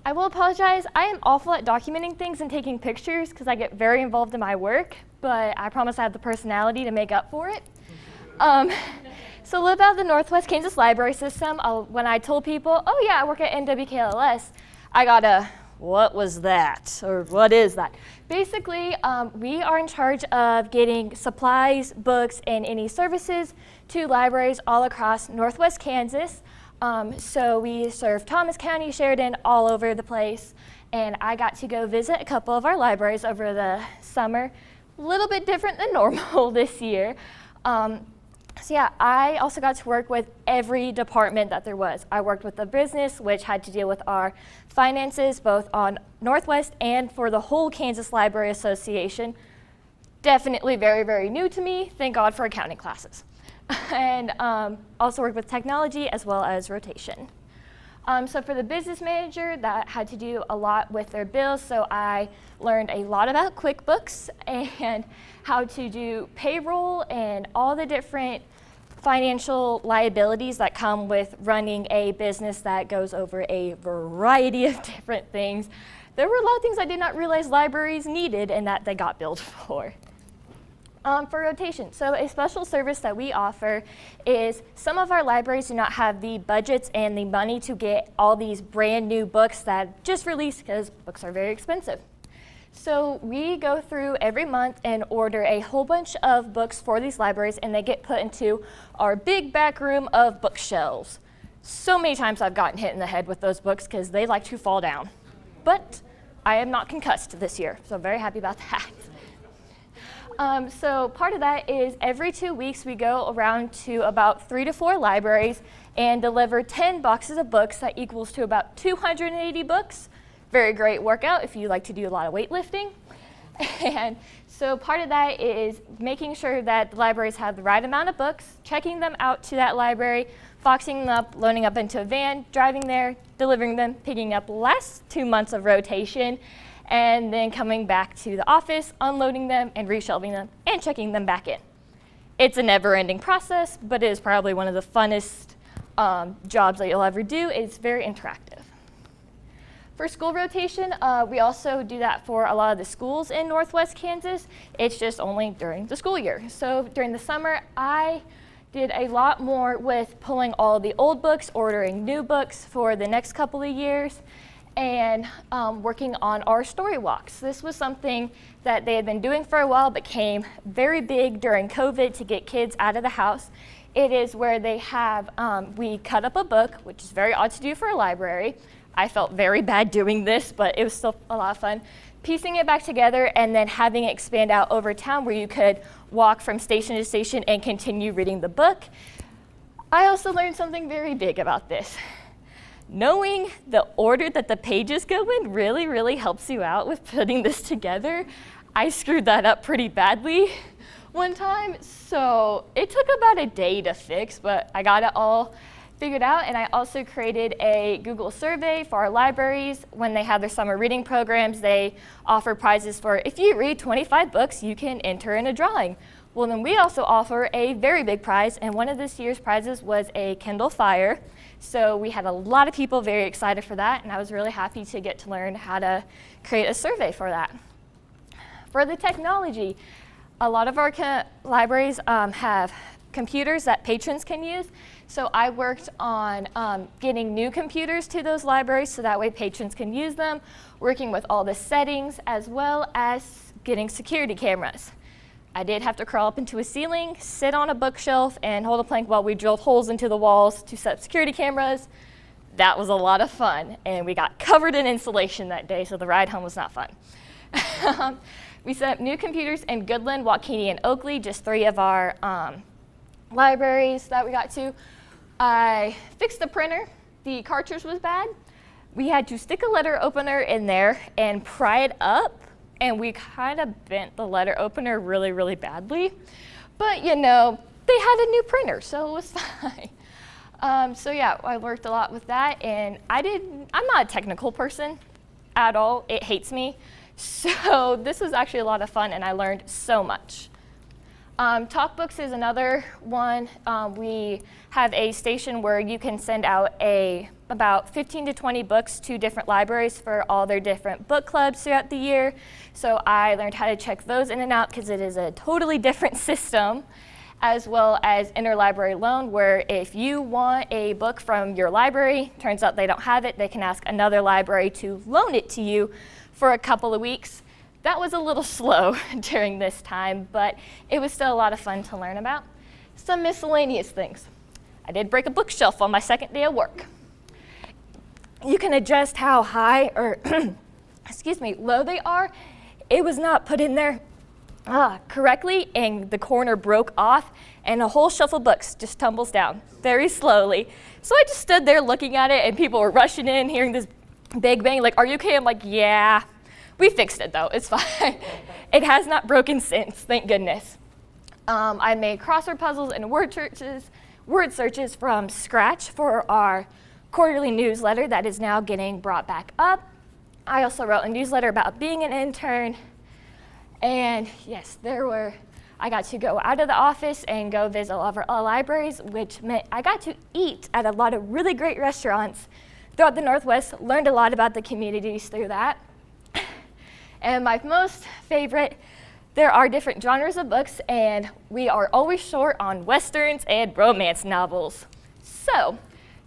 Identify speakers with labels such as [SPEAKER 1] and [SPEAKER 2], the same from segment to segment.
[SPEAKER 1] I will apologize. I am awful at documenting things and taking pictures because I get very involved in my work, but I promise I have the personality to make up for it. So a little about the Northwest Kansas Library System. When I told people, oh yeah, I work at NWKLS, I got a, what was that? Or what is that? Basically, we are in charge of getting supplies, books, and any services to libraries all across Northwest Kansas. So we serve Thomas County, Sheridan, all over the place. And I got to go visit a couple of our libraries over the summer. A little bit different than normal this year. So yeah, I also got to work with every department that there was. I worked with the business, which had to deal with our finances, both on Northwest and for the whole Kansas Library Association. Definitely very, very new to me. Thank God for accounting classes. And also worked with technology as well as rotation. So for the business manager, that had to do a lot with their bills. So I learned a lot about QuickBooks and how to do payroll and all the different financial liabilities that come with running a business that goes over a variety of different things. There were a lot of things I did not realize libraries needed and that they got billed for. For rotation, so a special service that we offer is some of our libraries do not have the budgets and the money to get all these brand new books that just released because books are very expensive. So we go through every month and order a whole bunch of books for these libraries, and they get put into our big back room of bookshelves. So many times I've gotten hit in the head with those books because they like to fall down. But I am not concussed this year, so I'm very happy about that. So part of that is every 2 weeks we go around to about 3 to 4 libraries and deliver 10 boxes of books. That equals to about 280 books. Very great workout if you like to do a lot of weightlifting. And so part of that is making sure that the libraries have the right amount of books, checking them out to that library, boxing them up, loading up into a van, driving there, delivering them, picking up last 2 months of rotation, and then coming back to the office, unloading them and reshelving them and checking them back in. It's a never-ending process, but it is probably one of the funnest jobs that you'll ever do. It's very interactive. For school rotation, we also do that for a lot of the schools in Northwest Kansas. It's just only during the school year. So during the summer, I did a lot more with pulling all the old books, ordering new books for the next couple of years, and working on our story walks. This was something that they had been doing for a while, but became very big during COVID to get kids out of the house. It is where they have, we cut up a book, which is very odd to do for a library. I felt very bad doing this, but it was still a lot of fun. Piecing it back together and then having it expand out over town where you could walk from station to station and continue reading the book. I also learned something very big about this. Knowing the order that the pages go in really, really helps you out with putting this together. I screwed that up pretty badly one time, so it took about a day to fix, but I got it all figured out. And I also created a Google survey for our libraries. When they have their summer reading programs, they offer prizes for, if you read 25 books, you can enter in a drawing. Well, then we also offer a very big prize, and one of this year's prizes was a Kindle Fire. So we had a lot of people very excited for that, and I was really happy to get to learn how to create a survey for that. For the technology, a lot of our libraries have computers that patrons can use. So I worked on getting new computers to those libraries so that way patrons can use them, working with all the settings as well as getting security cameras. I did have to crawl up into a ceiling, sit on a bookshelf, and hold a plank while we drilled holes into the walls to set up security cameras. That was a lot of fun, and we got covered in insulation that day, so the ride home was not fun. We set up new computers in Goodland, Waukene, and Oakley, just 3 of our libraries that we got to. I fixed the printer. The cartridge was bad. We had to stick a letter opener in there and pry it up, and we kind of bent the letter opener really, really badly. But you know, they had a new printer, so it was fine. So yeah, I worked a lot with that, and I'm not a technical person at all. It hates me. So this was actually a lot of fun, and I learned so much. Talkbooks is another one. We have a station where you can send out a about 15 to 20 books to different libraries for all their different book clubs throughout the year. So I learned how to check those in and out because it is a totally different system, as well as interlibrary loan, where if you want a book from your library, turns out they don't have it, they can ask another library to loan it to you for a couple of weeks. That was a little slow during this time, but it was still a lot of fun to learn about. Some miscellaneous things. I did break a bookshelf on my second day of work. You can adjust how high or low they are. It was not put in there correctly, and the corner broke off, and a whole shelf of books just tumbles down very slowly. So I just stood there looking at it, and people were rushing in, hearing this big bang, like, "Are you okay?" I'm like, "Yeah." We fixed it though, it's fine. It has not broken since, thank goodness. I made crossword puzzles and word searches from scratch for our quarterly newsletter that is now getting brought back up. I also wrote a newsletter about being an intern. And yes, I got to go out of the office and go visit all of our libraries, which meant I got to eat at a lot of really great restaurants throughout the Northwest, learned a lot about the communities through that. And my most favorite, there are different genres of books, and we are always short on Westerns and romance novels. So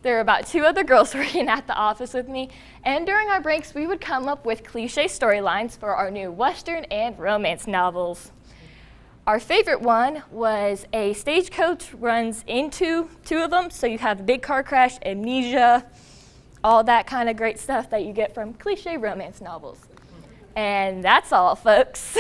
[SPEAKER 1] there were about 2 other girls working at the office with me, and during our breaks, we would come up with cliche storylines for our new Western and romance novels. Our favorite one was a stagecoach runs into 2 of them, so you have a big car crash, amnesia, all that kind of great stuff that you get from cliche romance novels. And that's all, folks.